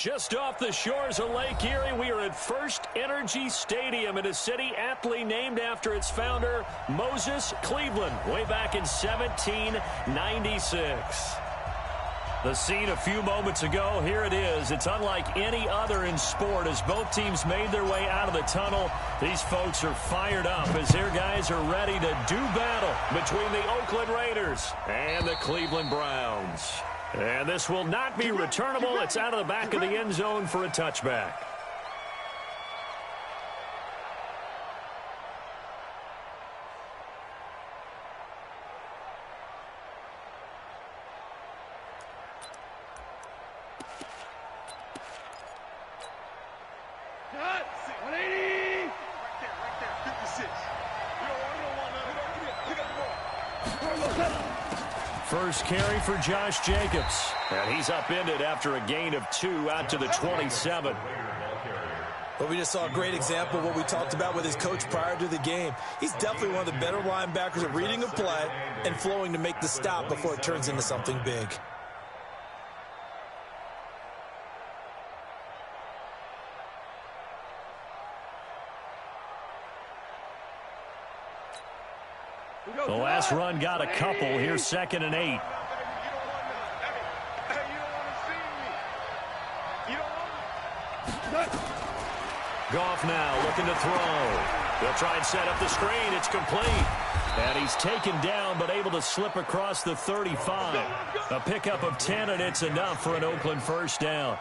Just off the shores of Lake Erie, we are at First Energy Stadium in a city aptly named after its founder, Moses Cleveland, way back in 1796. The scene a few moments ago, here it is. It's unlike any other in sport as both teams made their way out of the tunnel. These folks are fired up as their guys are ready to do battle between the Oakland Raiders and the Cleveland Browns. And this will not be returnable. It's out of the back of the end zone for a touchback. First carry for Josh Jacobs. And he's upended after a gain of 2 out to the 27. Well, we just saw a great example of what we talked about with his coach prior to the game. He's definitely one of the better linebackers at reading a play and flowing to make the stop before it turns into something big. The last run got a couple. Here's 2nd and 8. Goff now looking to throw. They'll try and set up the screen. It's complete. And he's taken down but able to slip across the 35. A pickup of 10, and it's enough for an Oakland first down.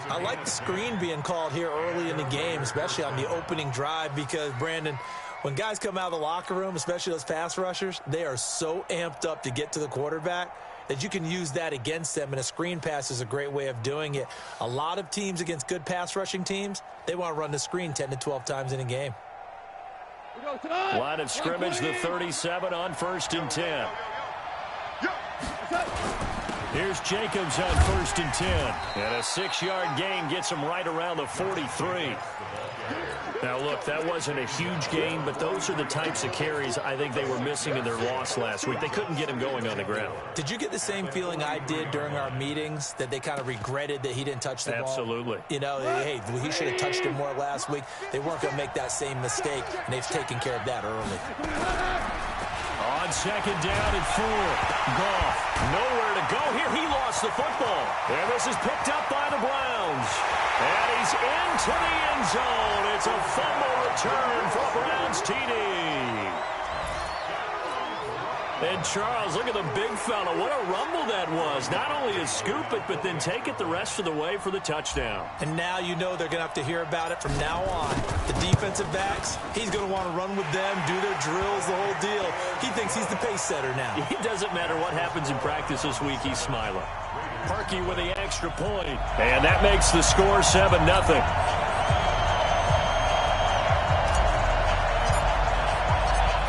I like the screen being called here early in the game, especially on the opening drive, because, Brandon, when guys come out of the locker room, especially those pass rushers, they are so amped up to get to the quarterback that you can use that against them, and a screen pass is a great way of doing it. A lot of teams against good pass rushing teams, they want to run the screen 10 to 12 times in a game. Line of scrimmage, the 37 on 1st and 10. Here's Jacobs on 1st and 10. And a 6-yard gain gets him right around the 43. Now, look, that wasn't a huge gain, but those are the types of carries I think they were missing in their loss last week. They couldn't get him going on the ground. Did you get the same feeling I did during our meetings, that they kind of regretted that he didn't touch the ball? Absolutely. You know, hey, he should have touched it more last week. They weren't going to make that same mistake, and they've taken care of that early. On 2nd down and 4. Goff, nowhere to go here. He lost the football. And this is picked up by the Browns. And he's into the end zone. It's a fumble return for Browns TD. And Charles, look at the big fella. What a rumble that was. Not only to scoop it, but then take it the rest of the way for the touchdown. And now you know they're going to have to hear about it from now on. The defensive backs, he's going to want to run with them, do their drills, the whole deal. He thinks he's the pace setter now. It doesn't matter what happens in practice this week, he's smiling. Parkey with the extra point. And that makes the score 7-0.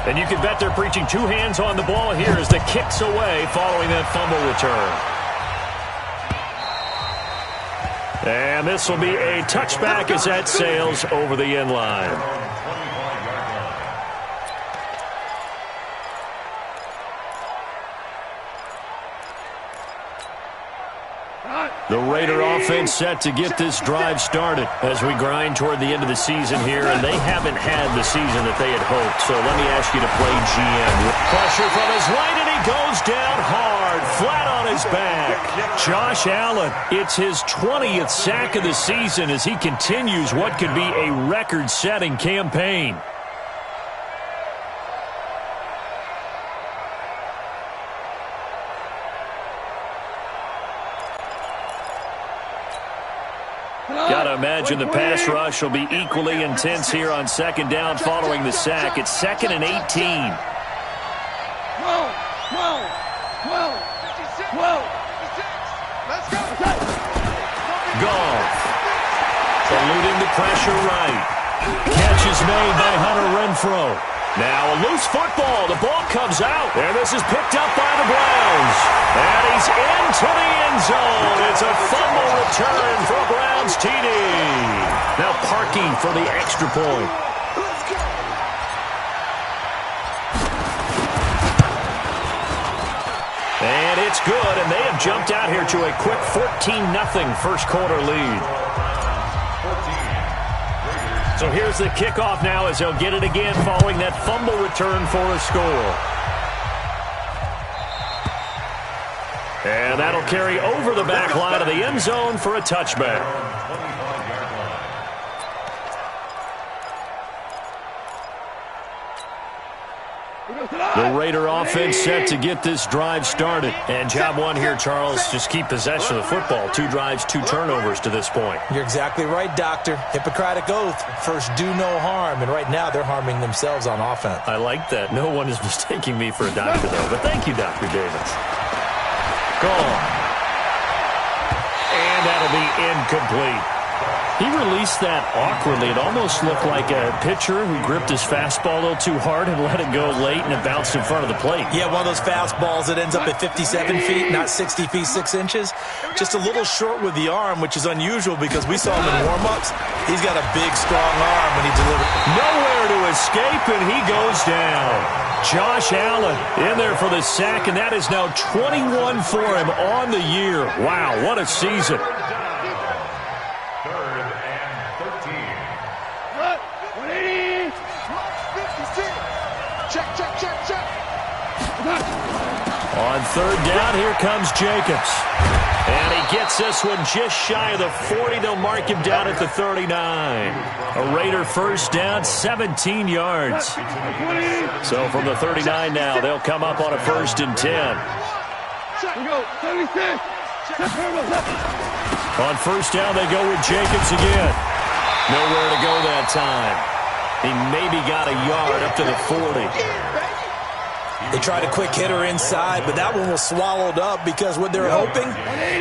And you can bet they're preaching 2 hands on the ball here as the kick's away following that fumble return. And this will be a touchback as that sails over the end line. The Raider offense set to get this drive started as we grind toward the end of the season here, and they haven't had the season that they had hoped. So let me ask you to play GM. Pressure from his right, and he goes down hard, flat on his back. Josh Allen, it's his 20th sack of the season as he continues what could be a record-setting campaign. Got to imagine the pass rush will be equally intense here on 2nd down following the sack. It's 2nd and 18. 12, 12, 12, 56. Let's go. Goff. Eluding the pressure right. Catch is made by Hunter Renfrow. Now a loose football. The ball comes out. And this is picked up by the Browns. And he's into the end zone. It's a fumble return for Browns TD. Now Parkey for the extra point. And it's good, and they have jumped out here to a quick 14-0 first quarter lead. So here's the kickoff now as they'll get it again following that fumble return for a score. And that'll carry over the back line of the end zone for a touchback. The Raider offense set to get this drive started. And job one here, Charles, just keep possession of the football. 2 drives, 2 turnovers to this point. You're exactly right, Doctor. Hippocratic oath. First, do no harm. And right now, they're harming themselves on offense. I like that. No one is mistaking me for a doctor, though. But thank you, Dr. Davis. Gone. And that'll be incomplete. He released that awkwardly. It almost looked like a pitcher who gripped his fastball a little too hard and let it go late, and it bounced in front of the plate. Yeah, one of those fastballs that ends up at 57 feet, not 60 feet, 6 inches. Just a little short with the arm, which is unusual because we saw him in warm-ups. He's got a big, strong arm when he delivers. Nowhere to escape, and he goes down. Josh Allen in there for the sack, and that is now 21 for him on the year. Wow, what a season. On third down, here comes Jacobs. And he gets this one just shy of the 40. They'll mark him down at the 39. A Raider first down, 17 yards. So from the 39 now, they'll come up on a 1st and 10. On first down, they go with Jacobs again. Nowhere to go that time. He maybe got a yard up to the 40. They tried a quick hitter inside, but that one was swallowed up because what they're hoping,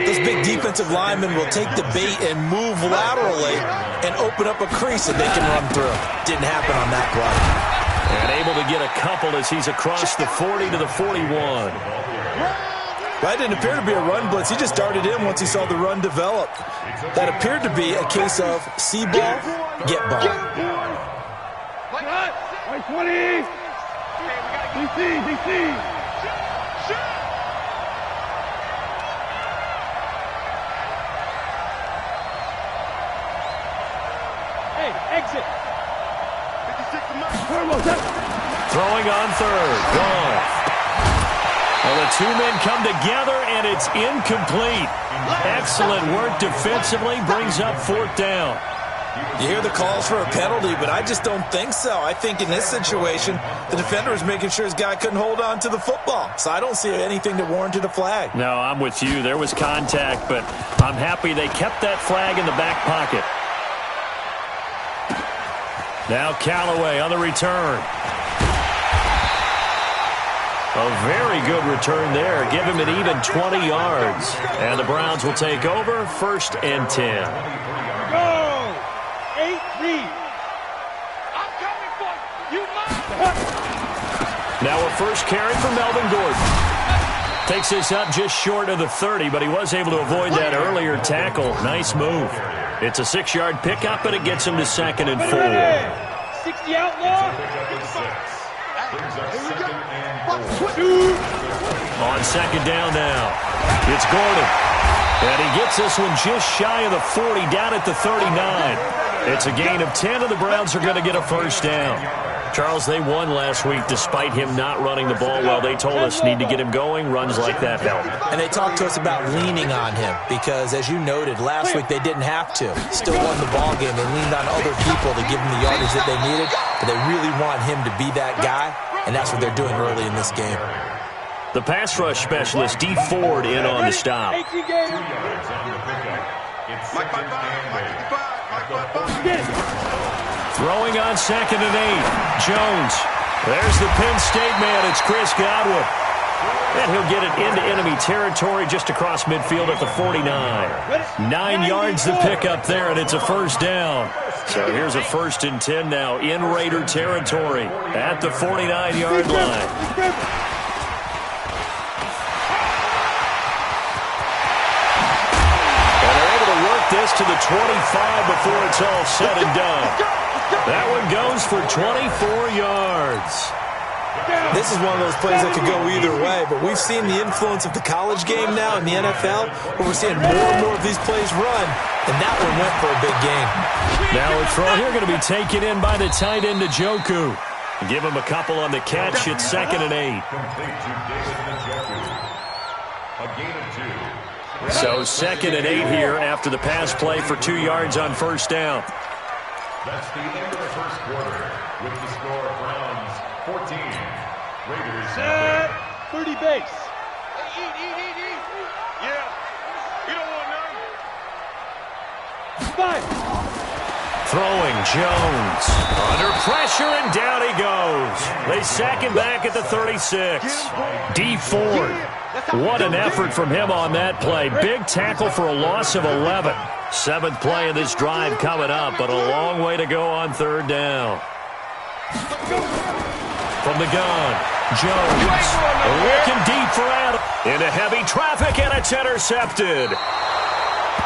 those big defensive linemen will take the bait and move laterally and open up a crease that they can run through. Didn't happen on that play. And able to get a couple as he's across the 40 to the 41. That didn't appear to be a run blitz. He just darted in once he saw the run develop. That appeared to be a case of see ball, get ball. 20. DC. Hey, exit. Throwing on third. Gone. Well, the 2 men come together, and it's incomplete. Excellent work defensively. Brings up 4th down. You hear the calls for a penalty, but I just don't think so. I think in this situation, the defender is making sure his guy couldn't hold on to the football. So I don't see anything that warranted a flag. No, I'm with you. There was contact, but I'm happy they kept that flag in the back pocket. Now Callaway on the return. A very good return there. Give him an even 20 yards. And the Browns will take over 1st and 10. Now a first carry for Melvin Gordon. Takes this up just short of the 30, but he was able to avoid that earlier tackle. Nice move. It's a 6-yard pickup, and it gets him to 2nd and 4. 60 outlaw. On 2nd down now, it's Gordon. And he gets this one just shy of the 40, down at the 39. It's a gain of 10, and the Browns are going to get a first down. Charles, they won last week despite him not running the ball well. They told us need to get him going. Runs like that help. And they talked to us about leaning on him because, as you noted, last week they didn't have to. Still won the ball game. They leaned on other people to give them the yardage that they needed, but they really want him to be that guy, and that's what they're doing early in this game. The pass rush specialist, D. Ford, in on the stop. Throwing on 2nd and 8. Jones. There's the Penn State man. It's Chris Godwin. And he'll get it into enemy territory just across midfield at the 49. 9 yards to pick up there, and it's a first down. So here's a 1st and 10 now in Raider territory at the 49-yard line. This to the 25 before it's all said and done. That one goes for 24 yards. This is one of those plays that could go either way, but we've seen the influence of the college game now in the NFL, where we're seeing more and more of these plays run, and that one went for a big gain. Now a throw here going to be taken in by the tight end, Njoku. Give him a couple on the catch. It's 2nd and 8. So 2nd and 8 here after the pass play for 2 yards on first down. That's the end of the first quarter with the score Browns 14. Raiders Set. 30 base. Eat. Yeah. You don't want none. 5. Throwing Jones. Under pressure, and down he goes. They sack him back at the 36. D. Ford. What an effort from him on that play. Big tackle for a loss of 11. 7th play of this drive coming up, but a long way to go on 3rd down. From the gun, Jones. Looking deep for Adam. Into heavy traffic, and it's intercepted.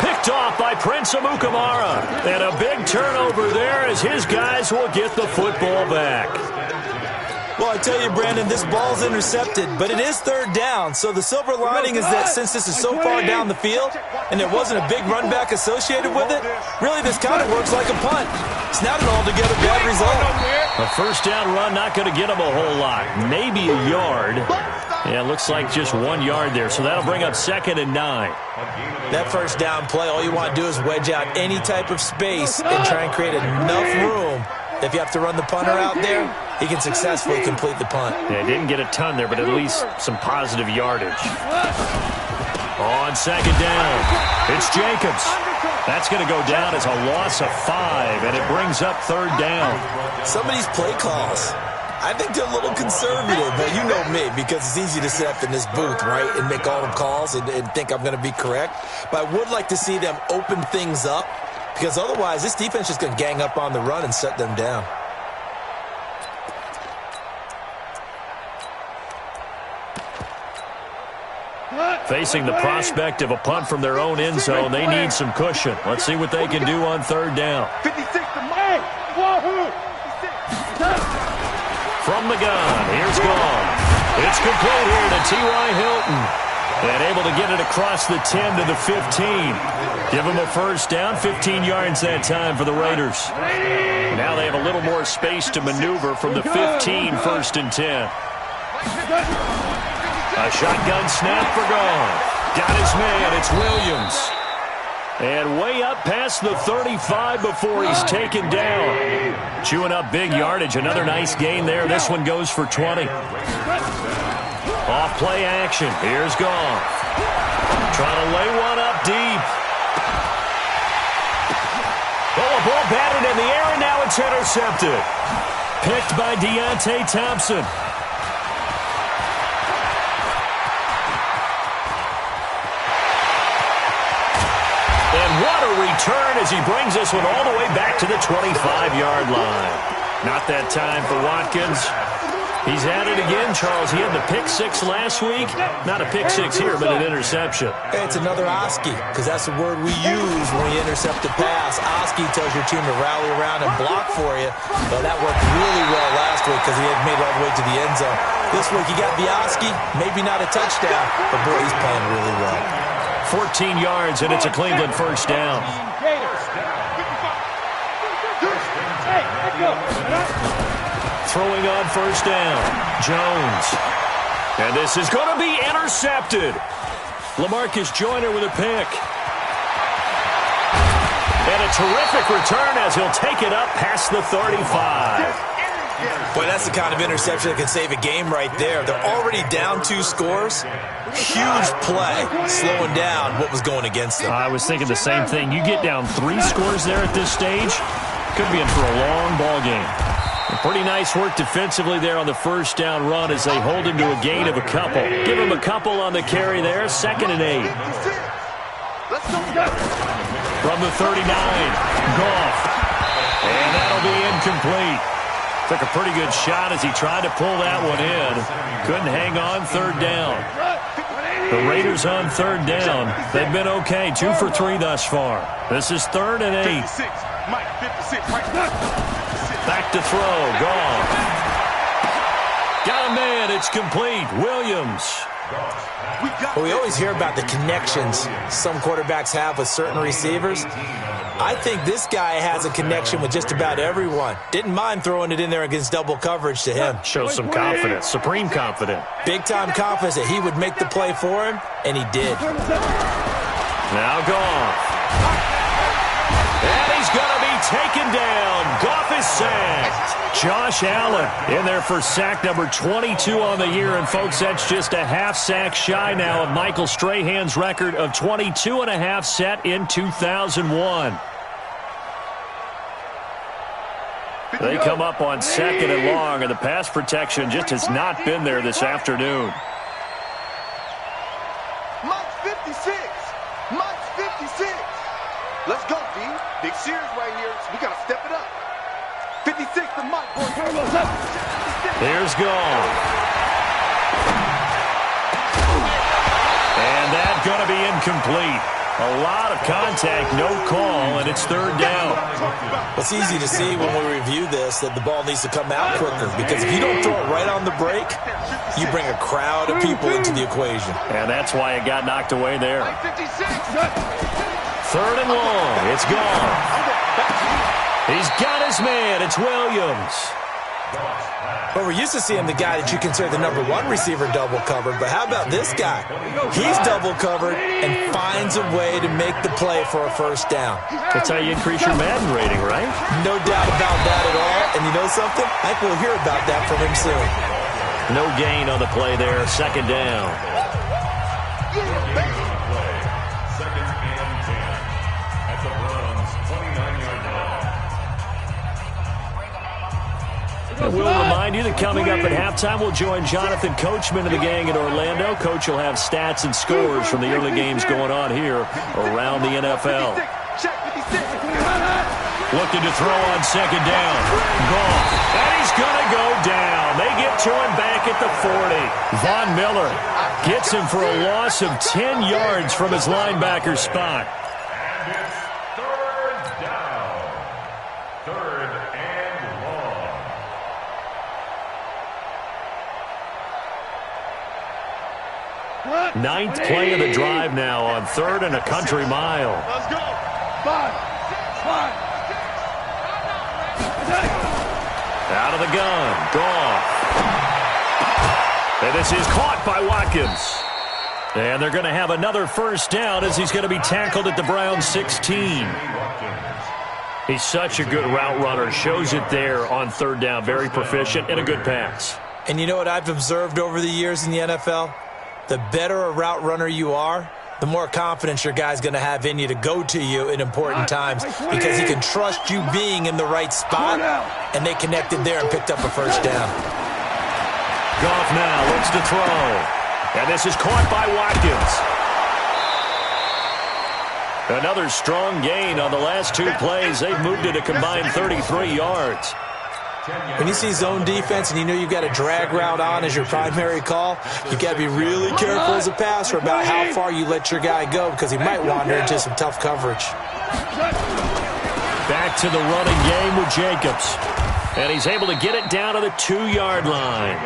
Picked off by Prince Amukamara. And a big turnover there as his guys will get the football back. Well, I tell you, Brandon, this ball's intercepted, but it is 3rd down. So the silver lining is that since this is so far down the field and there wasn't a big run back associated with it, really this kind of works like a punt. It's not an altogether bad result. A first down run not going to get him a whole lot. Maybe a yard. Yeah, it looks like just 1 yard there. So that'll bring up 2nd and 9. That first down play, all you want to do is wedge out any type of space and try and create enough room. If you have to run the punter out there, he can successfully complete the punt. Yeah, didn't get a ton there, but at least some positive yardage. On 2nd down, it's Jacobs. That's going to go down as a loss of 5, and it brings up 3rd down. Some of these play calls, I think they're a little conservative, but you know me, because it's easy to sit up in this booth, right, and make all the calls and think I'm going to be correct. But I would like to see them open things up, because otherwise this defense is going to gang up on the run and shut them down. Facing the prospect of a punt from their own end zone, they need some cushion. Let's see what they can do on 3rd down. 56 to Mike. Wahoo. From the gun, here's Gone. It's complete here to T.Y. Hilton. And able to get it across the 10 to the 15. Give them a first down, 15 yards that time for the Raiders. Now they have a little more space to maneuver from the 15, 1st and 10. A shotgun snap for Gone. Got his man, it's Williams. And way up past the 35 before he's taken down. Chewing up big yardage, another nice gain there. This one goes for 20. Off play action, here's Gone. Trying to lay one up deep. Oh, a ball batted in the air, and now it's intercepted. Picked by Deontay Thompson. And what a return as he brings this one all the way back to the 25-yard line. Not that time for Watkins. He's at it again, Charles. He had the pick 6 last week. Not a pick 6 here, but an interception. Hey, it's another Oski, because that's the word we use when you intercept a pass. Oski tells your team to rally around and block for you. Well, that worked really well last week because he had made it all the way to the end zone. This week, you got the Oski, maybe not a touchdown, but boy, he's playing really well. 14 yards, and it's a Cleveland first down. Hey, let's go. Throwing on first down, Jones. And this is going to be intercepted. LaMarcus Joyner with a pick. And a terrific return as he'll take it up past the 35. Boy, that's the kind of interception that can save a game right there. They're already down 2 scores. Huge play, slowing down what was going against them. I was thinking the same thing. You get down 3 scores there at this stage, could be in for a long ball game. Pretty nice work defensively there on the first down run as they hold him to a gain of a couple. Give him a couple on the carry there, 2nd and 8. From the 39, Goff. And that'll be incomplete. Took a pretty good shot as he tried to pull that one in. Couldn't hang on, 3rd down. The Raiders on 3rd down. They've been okay, 2 for 3 thus far. This is 3rd and 8. Back to throw, Goff. Got a man. It's complete. Williams. Well, we always hear about the connections some quarterbacks have with certain receivers. I think this guy has a connection with just about everyone. Didn't mind throwing it in there against double coverage to him. Shows some confidence, supreme confidence. Big-time confidence that he would make the play for him, and he did. Now Goff. And he's going to be taken down. Goff is sacked. Josh Allen in there for sack number 22 on the year. And, folks, that's just a half sack shy now of Michael Strahan's record of 22 and a half set in 2001. They come up on second and long, and the pass protection just has not been there this afternoon. Mike's 56. Mike's 56. Let's go, D. Big series right here. So we got to step it up. 56 to Mike. Here's Goff. And that's going to be incomplete. A lot of contact, no call, and it's third down. It's easy to see when we review this that the ball needs to come out quicker, because if you don't throw it right on the break, you bring a crowd of people into the equation. And that's why it got knocked away there. Third and long. It's gone. He's got his man. It's Williams. But we're used to seeing the guy that you consider the number one receiver double covered. But how about this guy? He's double covered and finds a way to make the play for a first down. That's how you increase your Madden rating, right? No doubt about that at all. And you know something? I think we'll hear about that from him soon. No gain on the play there. Second down. Second and 10 at the Browns' 29-yard line. And we'll remind you that coming up at halftime, we'll join Jonathan Coachman and the gang in Orlando. Coach will have stats and scores from the early games going on here around the NFL. Looking to throw on second down. Goff. And he's going to go down. They get to him back at the 40. Von Miller gets him for a loss of 10 yards from his linebacker spot. And it's third down. Third and long. Ninth play of the drive now on third and a country mile. Let's go. 5. Out of the gun. Goff. And this is caught by Watkins. And they're going to have another first down as he's going to be tackled at the Browns 16. He's such a good route runner. Shows it there on third down. Very proficient and a good pass. And you know what I've observed over the years in the NFL? The better a route runner you are, the more confidence your guy's going to have in you to go to you in important times, because he can trust you being in the right spot, and they connected there and picked up a first down. Goff now looks to throw. And this is caught by Watkins. Another strong gain on the last two plays. They've moved it a combined 33 yards. When you see zone defense and you know you've got a drag route on as your primary call, you've got to be really careful as a passer about how far you let your guy go, because he might wander into some tough coverage. Back to the running game with Jacobs. And he's able to get it down to the 2-yard line.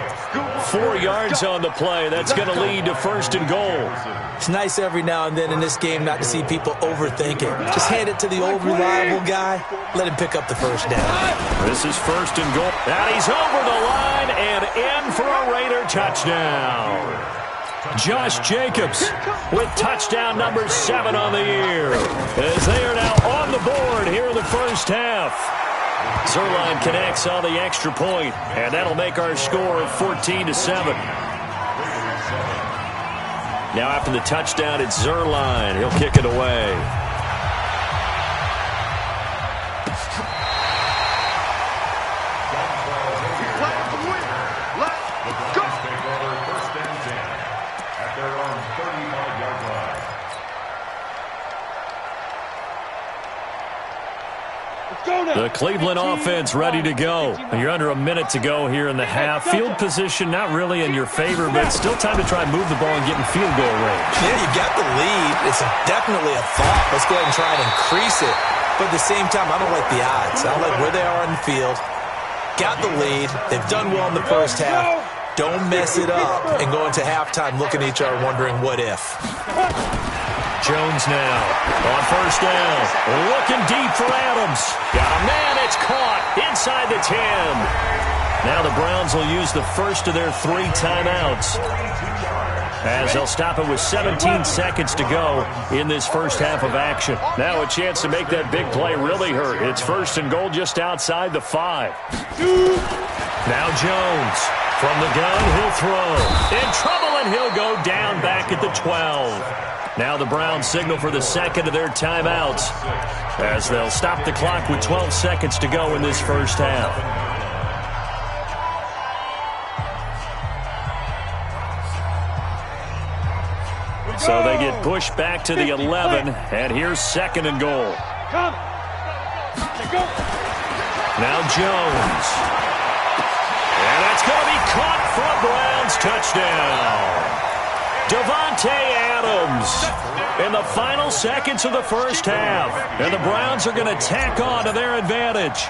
4 yards on the play. That's going to lead to first and goal. It's nice every now and then in this game not to see people overthink it. Just hand it to the old reliable guy. Let him pick up the first down. This is first and goal. And he's over the line and in for a Raider touchdown. Josh Jacobs with touchdown number 7 on the year, as they are now on the board here in the first half. Zerline connects on the extra point, and that'll make our score 14-7. Now after the touchdown, it's Zerline. He'll kick it away. The Cleveland offense ready to go. You're under a minute to go here in the half. Field position not really in your favor, but still time to try and move the ball and get in field goal range. Yeah, you got the lead. It's definitely a thought. Let's go ahead and try and increase it. But at the same time, I don't like the odds. I don't like where they are on the field. Got the lead. They've done well in the first half. Don't mess it up and go into halftime looking at each other wondering what if. Jones now on first down. Looking deep for Adams. Got a man. It's caught inside the 10. Now the Browns will use the first of their 3 timeouts, as they'll stop it with 17 seconds to go in this first half of action. Now a chance to make that big play really hurt. It's first and goal just outside the 5. Now Jones from the gun. He'll throw. In trouble, and he'll go down back at the 12. Now the Browns signal for the second of their timeouts, as they'll stop the clock with 12 seconds to go in this first half. So they get pushed back to the 11, and here's second and goal. Now Jones. And that's going to be caught for a Browns touchdown. Davante Adams in the final seconds of the first half. And the Browns are going to tack on to their advantage.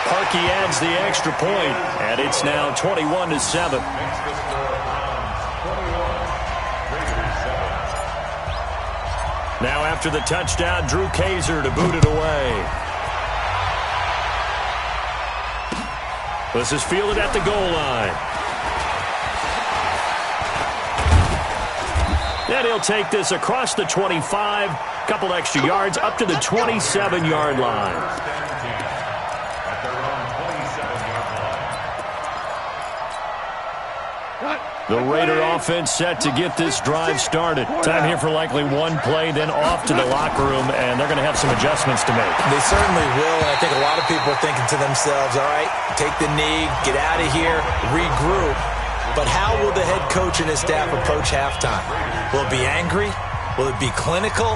Parkey adds the extra point, and it's now 21-7. Now after the touchdown, Drew Kaiser to boot it away. This is fielded at the goal line. And he'll take this across the 25, couple extra yards up to the 27-yard line. The Raider offense set to get this drive started. Time here for likely one play, then off to the locker room, and they're going to have some adjustments to make. They certainly will, and I think a lot of people are thinking to themselves, all right, take the knee, get out of here, regroup. But how will the head coach and his staff approach halftime? Will it be angry? Will it be clinical?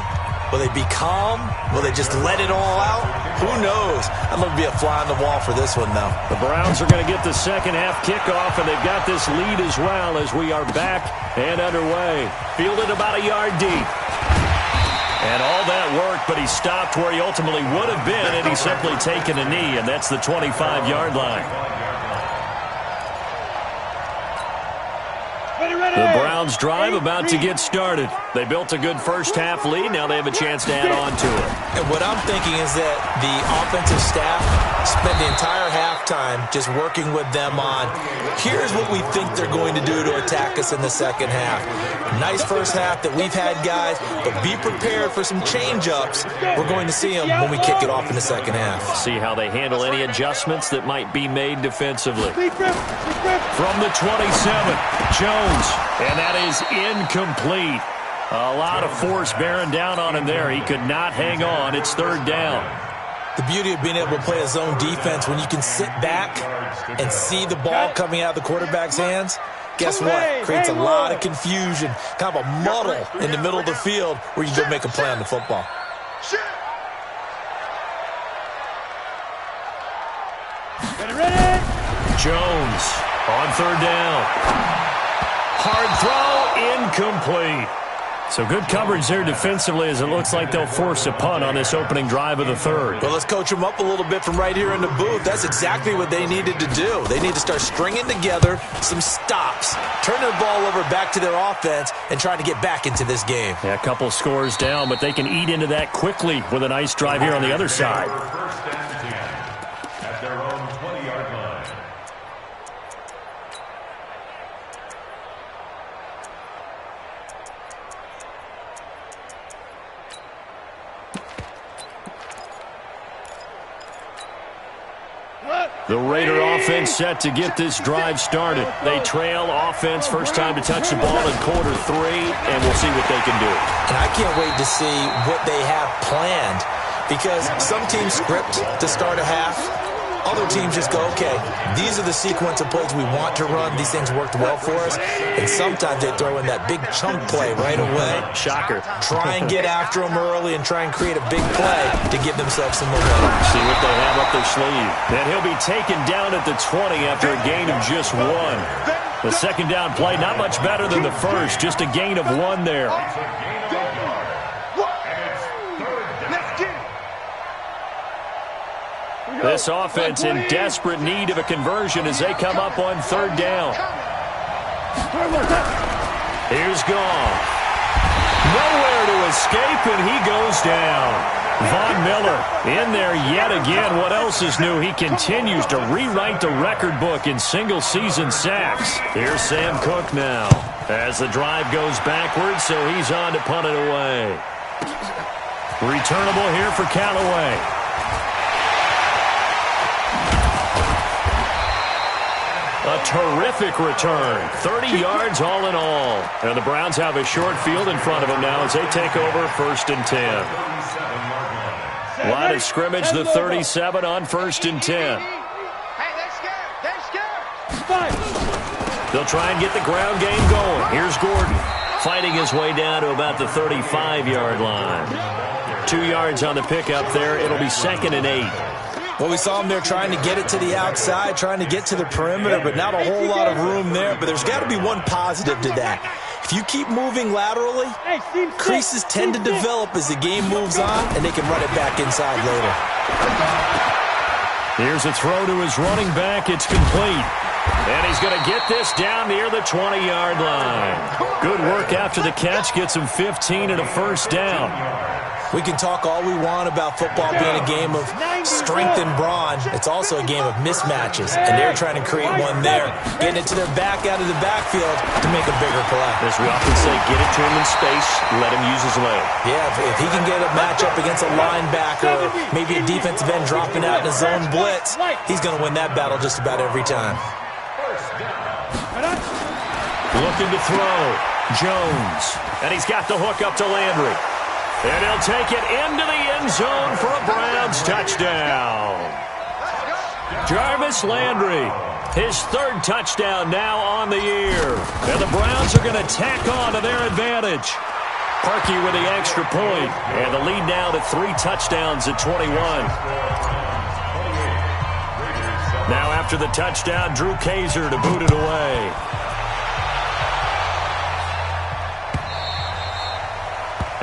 Will they be calm? Will they just let it all out? Who knows? I'd love to be a fly on the wall for this one, though. The Browns are going to get the second half kickoff, and they've got this lead as well as we are back and underway. Fielded about a yard deep. And all that worked, but he stopped where he ultimately would have been, and he's simply taken a knee, and that's the 25-yard line. The Browns drive about to get started. They built a good first half lead. Now they have a chance to add on to it. And what I'm thinking is that the offensive staff spent the entire halftime just working with them on, here's what we think they're going to do to attack us in the second half. Nice first half that we've had, guys, but be prepared for some change-ups. We're going to see them when we kick it off in the second half. See how they handle any adjustments that might be made defensively. From the 27, Jones. And that is incomplete. A lot of force bearing down on him there. He could not hang on. It's third down. The beauty of being able to play a zone defense when you can sit back and see the ball coming out of the quarterback's hands, guess what? Creates a lot of confusion, kind of a muddle in the middle of the field where you go make a play on the football. Jones on third down. Hard throw, incomplete. So good coverage there defensively, as it looks like they'll force a punt on this opening drive of the third. Well, let's coach them up a little bit from right here in the booth. That's exactly what they needed to do. They need to start stringing together some stops, turn the ball over back to their offense, and try to get back into this game. Yeah, a couple scores down, but they can eat into that quickly with a nice drive here on the other side. At their own 20-yard line. The Raider offense set to get this drive started. They trail offense, first time to touch the ball in quarter 3, and we'll see what they can do. And I can't wait to see what they have planned, because some teams script to start a half. Other teams just go, okay, these are the sequence of plays we want to run. These things worked well for us. And sometimes they throw in that big chunk play right away. Shocker. Try and get after them early and try and create a big play to give themselves some momentum. See what they have up their sleeve. And he'll be taken down at the 20 after a gain of just 1. The second down play, not much better than the first, just a gain of 1 there. This offense in desperate need of a conversion as they come up on third down. Here's Goff. Nowhere to escape, and he goes down. Von Miller in there yet again. What else is new? He continues to rewrite the record book in single-season sacks. Here's Sam Cook now as the drive goes backwards, so he's on to punt it away. Returnable here for Callaway. A terrific return. 30 yards all in all. And the Browns have a short field in front of them now as they take over 1st and 10. Line of scrimmage, the 37 on 1st and 10. Hey, they're scared. They'll try and get the ground game going. Here's Gordon fighting his way down to about the 35-yard line. 2 yards on the pickup there. It'll be 2nd and 8. Well, we saw him there trying to get it to the outside, trying to get to the perimeter, but not a whole lot of room there. But there's got to be one positive to that. If you keep moving laterally, creases tend to develop as the game moves on, and they can run it back inside later. Here's a throw to his running back. It's complete. And he's going to get this down near the 20-yard line. Good work after the catch. Gets him 15 and a first down. We can talk all we want about football being a game of strength and brawn. It's also a game of mismatches, and they're trying to create one there, getting it to their back out of the backfield to make a bigger play. As we often say, get it to him in space, let him use his leg. Yeah, if he can get a matchup against a linebacker or maybe a defensive end dropping out in a zone blitz, he's going to win that battle just about every time. Looking to throw. Jones. And he's got the hook up to Landry. And he'll take it into the end zone for a Browns touchdown. Jarvis Landry, his 3rd touchdown now on the year. And the Browns are going to tack on to their advantage. Parkey with the extra point. And the lead now to 3 touchdowns at 21. Now after the touchdown, Drew Kaiser to boot it away.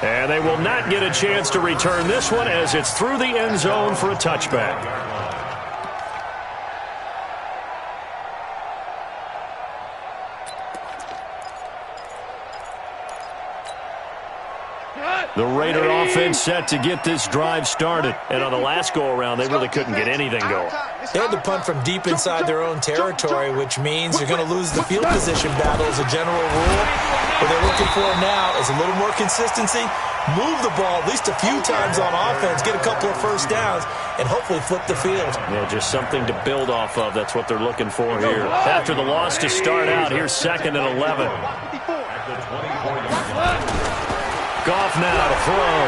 And they will not get a chance to return this one as it's through the end zone for a touchback. The Raider offense set to get this drive started. And on the last go-around, they really couldn't get anything going. They had to punt from deep inside their own territory, which means you're going to lose the field position battle as a general rule. What they're looking for now is a little more consistency, move the ball at least a few times on offense, get a couple of first downs, and hopefully flip the field. Yeah, just something to build off of. That's what they're looking for here. After the loss to start out, here's 2nd and 11. Goff now to throw.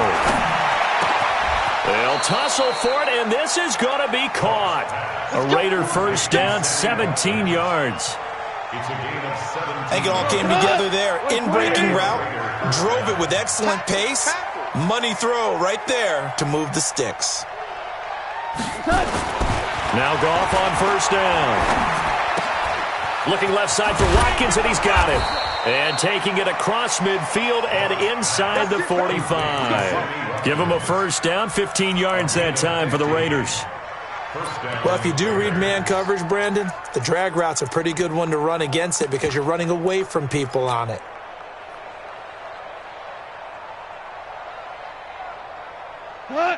They'll tussle for it, and this is going to be caught. A Raider first down, 17 yards. I think it all came together there. In-breaking route, drove it with excellent pace. Money throw right there to move the sticks. Now Goff on first down. Looking left side for Watkins, and he's got it. And taking it across midfield and inside the 45. Give him a first down, 15 yards that time for the Raiders. Well, if you do read man coverage, Brandon, the drag route's a pretty good one to run against it because you're running away from people on it.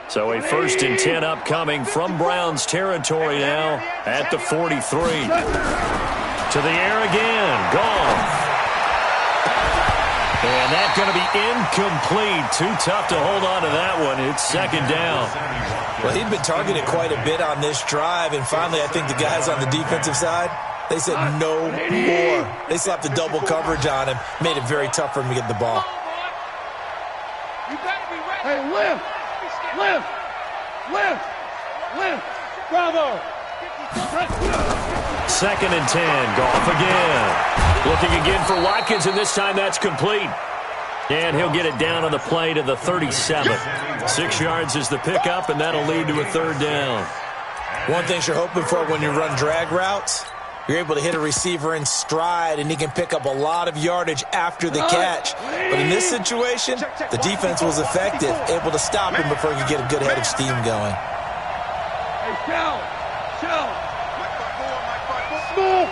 So a 1st and 10 upcoming from Browns territory now at the 43. To the air again. Goff. And that's going to be incomplete. Too tough to hold on to that one. It's 2nd down. Well, he'd been targeted quite a bit on this drive, and finally I think the guys on the defensive side, they said no more. They slapped the double coverage on him, made it very tough for him to get the ball. Hey, lift! Bravo! 2nd and 10. Goff again. Looking again for Watkins, and this time that's complete. And he'll get it down on the play to the 37. 6 yards is the pickup, and that'll lead to a 3rd down. One thing you're hoping for when you run drag routes, you're able to hit a receiver in stride, and he can pick up a lot of yardage after the catch. But in this situation, the defense was effective, able to stop him before he could get a good head of steam going. Hey, shell. Smooth.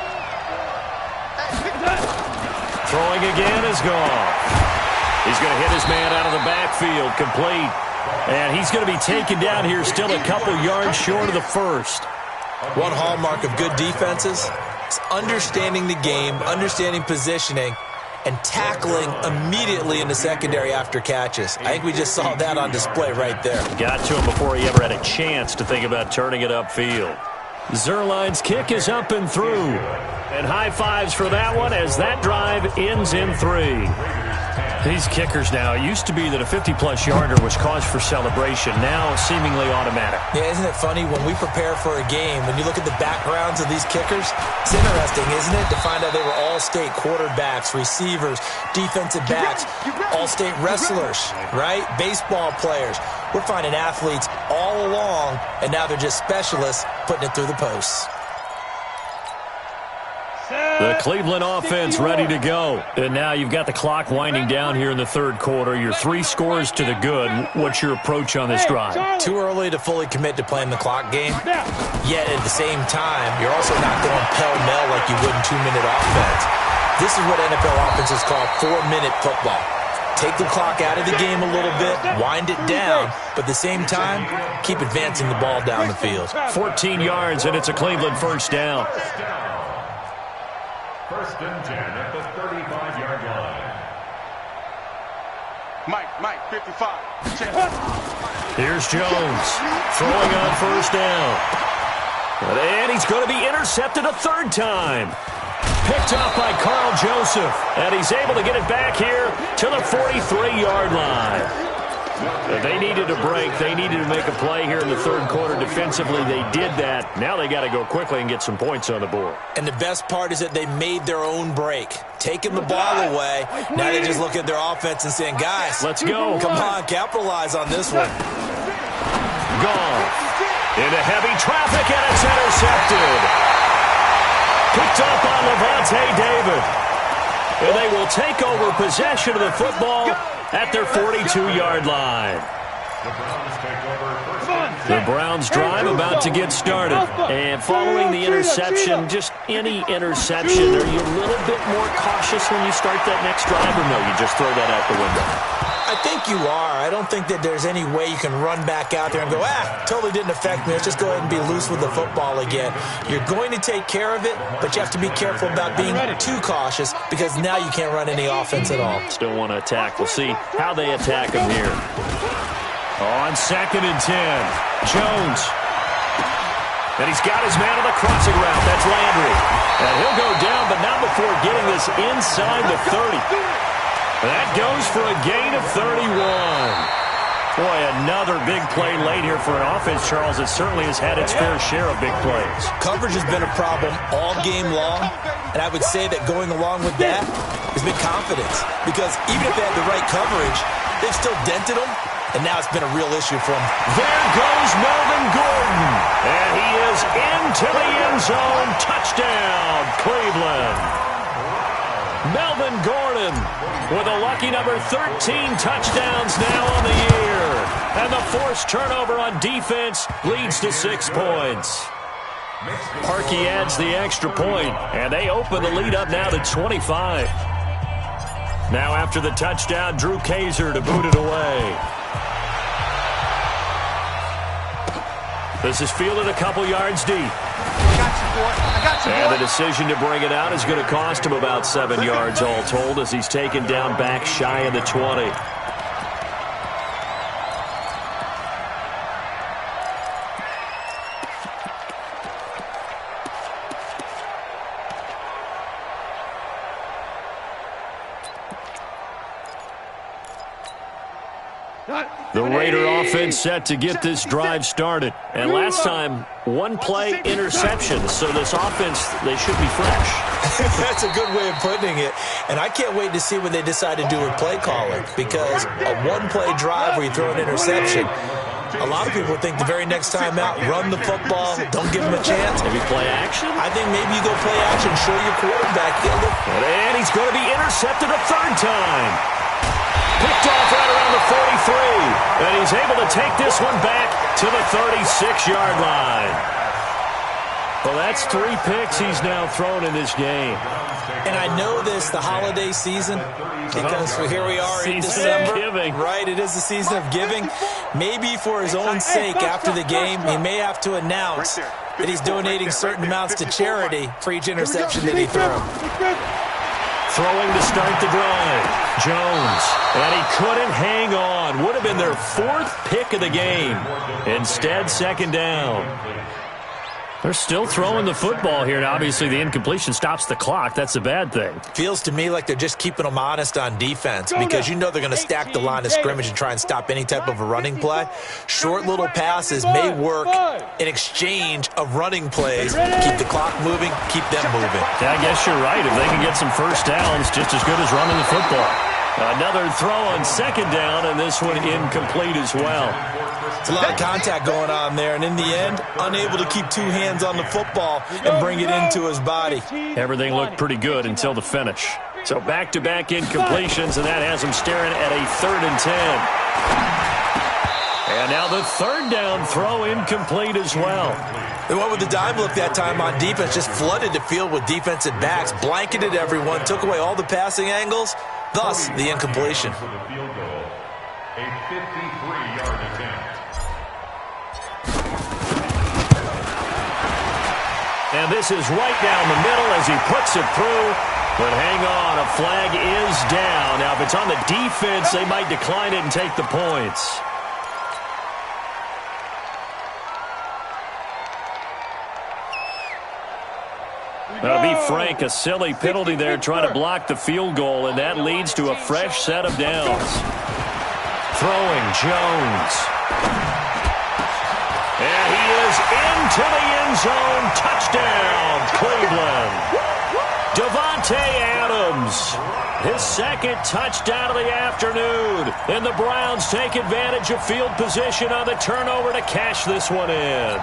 Throwing again is gone. He's going to hit his man out of the backfield, complete. And he's going to be taken down here still a couple yards short of the first. One hallmark of good defenses is understanding the game, understanding positioning, and tackling immediately in the secondary after catches. I think we just saw that on display right there. Got to him before he ever had a chance to think about turning it upfield. Zerline's kick is up and through. And high fives for that one as that drive ends in 3. These kickers now, it used to be that a 50-plus yarder was cause for celebration. Now seemingly automatic. Yeah, isn't it funny when we prepare for a game, when you look at the backgrounds of these kickers, it's interesting, isn't it, to find out they were all-state quarterbacks, receivers, defensive backs, all-state wrestlers, right? Baseball players. We're finding athletes all along, and now they're just specialists putting it through the posts. The Cleveland offense ready to go. And now you've got the clock winding down here in the third quarter. Your 3 scores to the good. What's your approach on this drive? Too early to fully commit to playing the clock game. Yet at the same time, you're also not going pell-mell like you would in 2-minute offense. This is what NFL offenses call 4-minute football. Take the clock out of the game a little bit, wind it down, but at the same time, keep advancing the ball down the field. 14 yards, and it's a Cleveland first down. First and 10 at the 35-yard line. Mike, 55. Here's Jones throwing on first down. And he's going to be intercepted a third time. Picked off by Carl Joseph. And he's able to get it back here to the 43-yard line. They needed a break. They needed to make a play here in the third quarter defensively. They did that. Now they got to go quickly and get some points on the board. And the best part is that they made their own break. Taking the ball away. Now they just look at their offense and saying, guys, let's go. Come on, capitalize on this one. Gone. Into heavy traffic, and it's intercepted. Picked up on Levante David. And they will take over possession of the football at their 42-yard line. The Browns drive about to get started. And following the interception, just any interception, are you a little bit more cautious when you start that next drive, or no, you just throw that out the window? I think you are. I don't think that there's any way you can run back out there and go, totally didn't affect me. Let's just go ahead and be loose with the football again. You're going to take care of it, but you have to be careful about being too cautious because now you can't run any offense at all. Still want to attack. We'll see how they attack him here. On 2nd and 10, Jones. And he's got his man on the crossing route. That's Landry. And he'll go down, but not before getting this inside the 30. That goes for a gain of 31. Boy, another big play late here for an offense, Charles, that certainly has had its fair share of big plays. Coverage has been a problem all game long, and I would say that going along with that has been confidence. Because even if they had the right coverage, they've still dented them, and now it's been a real issue for them. There goes Melvin Gordon, and he is into the end zone. Touchdown, Cleveland. Melvin Gordon with a lucky number 13 touchdowns now on the year. And the forced turnover on defense leads to 6 points. Parkey adds the extra point, and they open the lead up now to 25. Now after the touchdown, Drew Kaiser to boot it away. This is fielded a couple yards deep. And the decision to bring it out is going to cost him about 7 yards all told as he's taken down back shy of the 20. The Raider offense set to get this drive started. And last time, 1 play interception. So this offense, they should be fresh. That's a good way of putting it. And I can't wait to see what they decide to do with play calling. Because a 1-play drive where you throw an interception, a lot of people think the very next time out, run the football, don't give them a chance. Maybe play action? I think maybe you go play action, show your quarterback. And he's going to be intercepted a 3rd time. Picked off right around the 43. And he's able to take this one back to the 36-yard line. Well, that's 3 picks he's now thrown in this game. And I know this, the holiday season, because here we are in Season December. of giving. Right, it is the season of giving. Maybe for his own sake, after the game, he may have to announce that he's donating certain amounts to charity for each interception that he threw. Throwing to start the drive. Jones. And he couldn't hang on. Would have been their 4th pick of the game. Instead, second down. They're still throwing the football here, and obviously the incompletion stops the clock. That's a bad thing. Feels to me like they're just keeping them honest on defense because you know they're going to stack the line of scrimmage and try and stop any type of a running play. Short little passes may work in exchange of running plays. Keep the clock moving, keep them moving. Yeah, I guess you're right. If they can get some first downs, just as good as running the football. Another throw on second down, and this one incomplete as well. It's a lot of contact going on there, and in the end, unable to keep 2 hands on the football and bring it into his body. Everything looked pretty good until the finish. So back-to-back incompletions, and that has him staring at a 3rd and 10. And now the 3rd down throw incomplete as well. They went with the dime look that time on defense, just flooded the field with defensive backs, blanketed everyone, took away all the passing angles, thus the incompletion. A 53-yard attempt. And this is right down the middle as he puts it through. But hang on, a flag is down. Now, if it's on the defense, they might decline it and take the points. Now, to be frank, a silly penalty there trying to block the field goal, and that leads to a fresh set of downs. Throwing, Jones. And he is into the end zone. Touchdown, Cleveland. Davante Adams, his 2nd touchdown of the afternoon. And the Browns take advantage of field position on the turnover to cash this one in.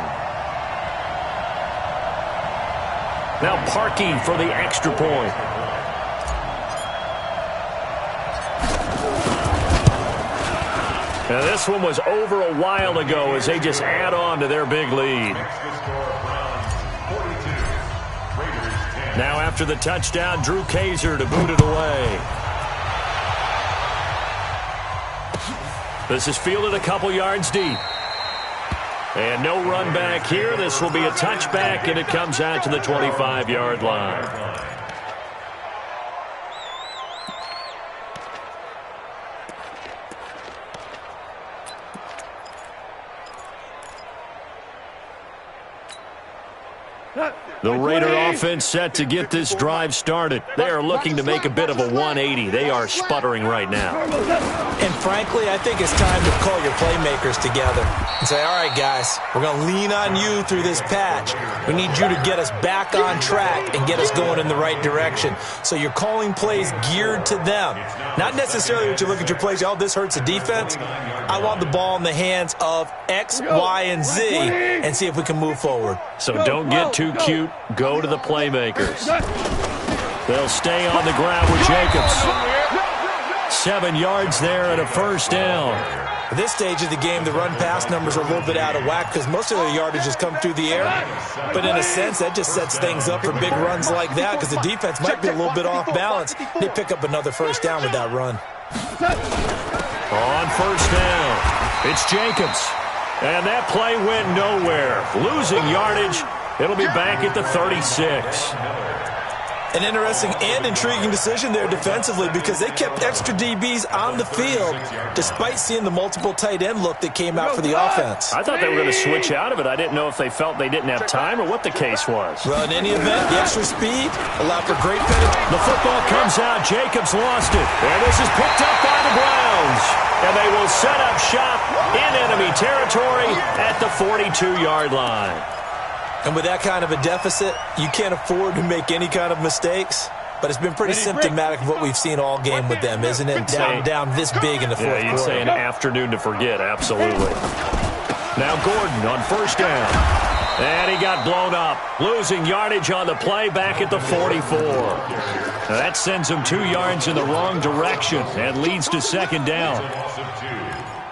Now Parkey for the extra point. Now this one was over a while ago as they just add on to their big lead. Now after the touchdown, Drew Kaiser to boot it away. This is fielded a couple yards deep. And no run back here. This will be a touchback, and it comes out to the 25-yard line. The Raider offense set to get this drive started. They are looking to make a bit of a 180. They are sputtering right now. And frankly, I think it's time to call your playmakers together and say, all right, guys, we're going to lean on you through this patch. We need you to get us back on track and get us going in the right direction. So you're calling plays geared to them. Not necessarily what you look at your plays, oh, this hurts the defense. I want the ball in the hands of X, Y, and Z and see if we can move forward. So don't get too cute. Go to the playmakers. They'll stay on the ground with Jacobs. 7 yards there and a first down. At this stage of the game, the run-pass numbers are a little bit out of whack because most of the yardage has come through the air. But in a sense, that just sets things up for big runs like that because the defense might be a little bit off balance. They pick up another first down with that run. On first down, it's Jacobs. And that play went nowhere. Losing yardage. It'll be back at the 36. An interesting and intriguing decision there defensively because they kept extra DBs on the field despite seeing the multiple tight end look that came out for the offense. I thought they were going to switch out of it. I didn't know if they felt they didn't have time or what the case was. Well, in any event, the extra speed allowed for great penetration. The football comes out. Jacobs lost it. And this is picked up by the Browns. And they will set up shop in enemy territory at the 42-yard line. And with that kind of a deficit, you can't afford to make any kind of mistakes. But it's been pretty symptomatic of what we've seen all game with them, isn't it? Down this big in the fourth quarter. Yeah, you'd say an afternoon to forget, absolutely. Now Gordon on first down. And he got blown up. Losing yardage on the play back at the 44. Now that sends him 2 yards in the wrong direction and leads to second down.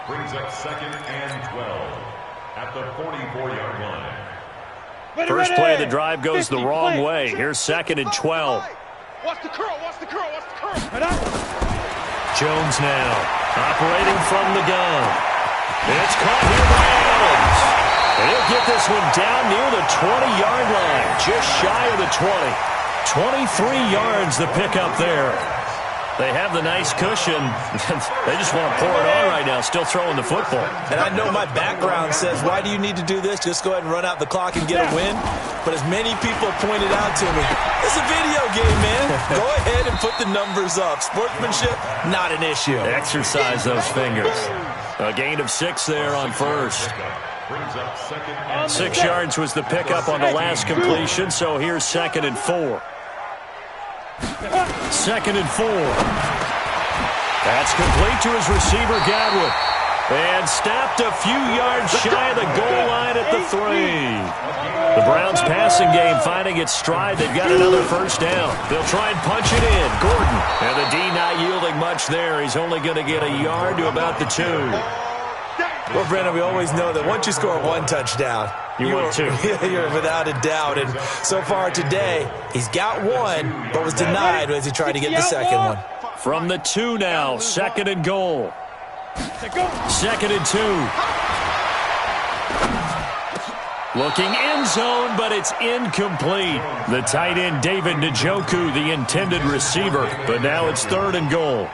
Brings up 2nd and 12. the 44-yard line. First play of the drive goes the wrong way. Here's 2nd and 12. Watch the curl, watch the curl, watch the curl. Jones now, operating from the gun. It's caught here by Adams. And he'll get this one down near the 20-yard line, just shy of the 20. 23 yards the pickup there. They have the nice cushion. They just want to pour it on right now, still throwing the football. And I know my background says, why do you need to do this? Just go ahead and run out the clock and get a win. But as many people pointed out to me, it's a video game, man. Go ahead and put the numbers up. Sportsmanship, not an issue. Exercise those fingers. A gain of 6 there on first. 6 yards was the pickup on the last completion, so here's 2nd and 4. 2nd and 4. That's complete to his receiver, Godwin. And stopped a few yards shy of the goal line at the 3. The Browns passing game finding its stride. They've got another first down. They'll try and punch it in. Gordon. And the D not yielding much there. He's only going to get a yard to about the 2. Well, Brandon, we always know that once you score 1 touchdown, you're without a doubt. And so far today, he's got 1, but was denied as he tried to get the second one. From the 2 now, 2nd and goal. 2nd and 2. Looking end zone, but it's incomplete. The tight end, David Njoku, the intended receiver. But now it's 3rd and goal.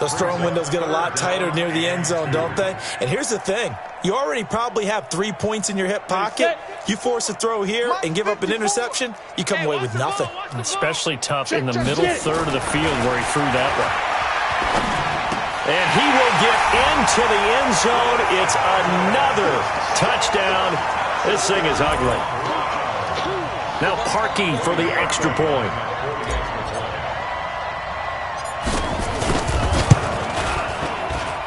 Those throwing windows get a lot tighter near the end zone, don't they? And here's the thing. You already probably have 3 points in your hip pocket. You force a throw here and give up an interception, you come away with nothing. Especially tough in the middle third of the field where he threw that one. And he will get into the end zone. It's another touchdown. This thing is ugly. Now Parkey for the extra point.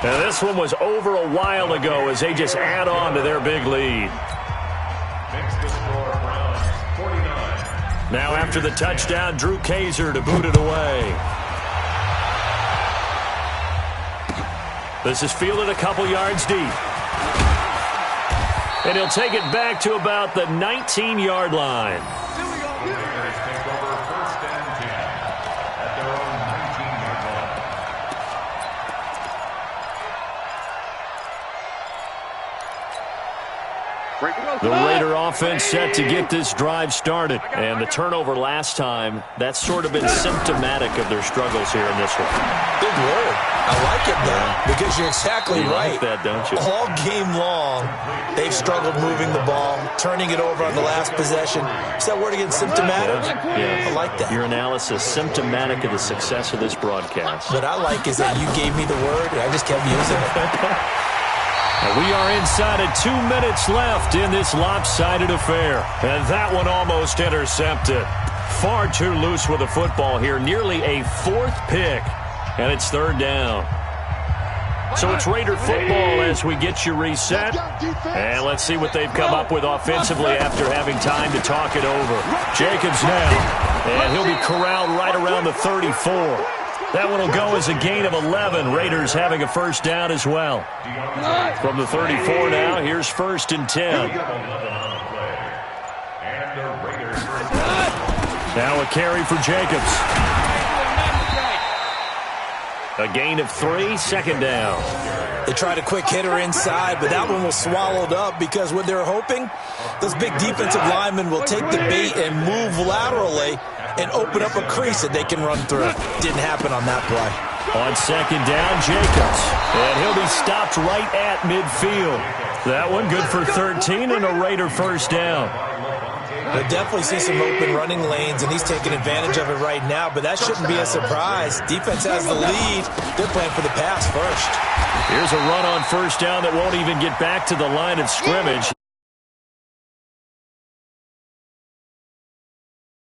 Now this one was over a while ago as they just add on to their big lead. Now after the touchdown, Drew Kaiser to boot it away. This is fielded a couple yards deep. And he'll take it back to about the 19-yard line. The Raider offense set to get this drive started. And the turnover last time, that's sort of been symptomatic of their struggles here in this one. Big word. I like it, though, because you're exactly right. You like that, don't you? All game long, they've struggled moving the ball, turning it over on the last possession. Is that word again, symptomatic? Yeah. I like that. Your analysis, symptomatic of the success of this broadcast. What I like is that you gave me the word, and I just kept using it. We are inside of 2 minutes left in this lopsided affair. And that one almost intercepted. Far too loose with the football here. Nearly a 4th pick. And it's 3rd down. So it's Raider football as we get you reset. And let's see what they've come up with offensively after having time to talk it over. Jacobs now. And he'll be corralled right around the 34. That one will go as a gain of 11. Raiders having a first down as well. From the 34 now, here's 1st and 10. Now a carry for Jacobs. A gain of 3, 2nd down. They tried a quick hitter inside, but that one was swallowed up because what they're hoping, those big defensive linemen will take the bait and move laterally and open up a crease that they can run through. Didn't happen on that play. On 2nd down, Jacobs. And he'll be stopped right at midfield. That one good for 13 and a Raider first down. We'll definitely see some open running lanes, and he's taking advantage of it right now, but that shouldn't be a surprise. Defense has the lead. They're playing for the pass first. Here's a run on first down that won't even get back to the line of scrimmage.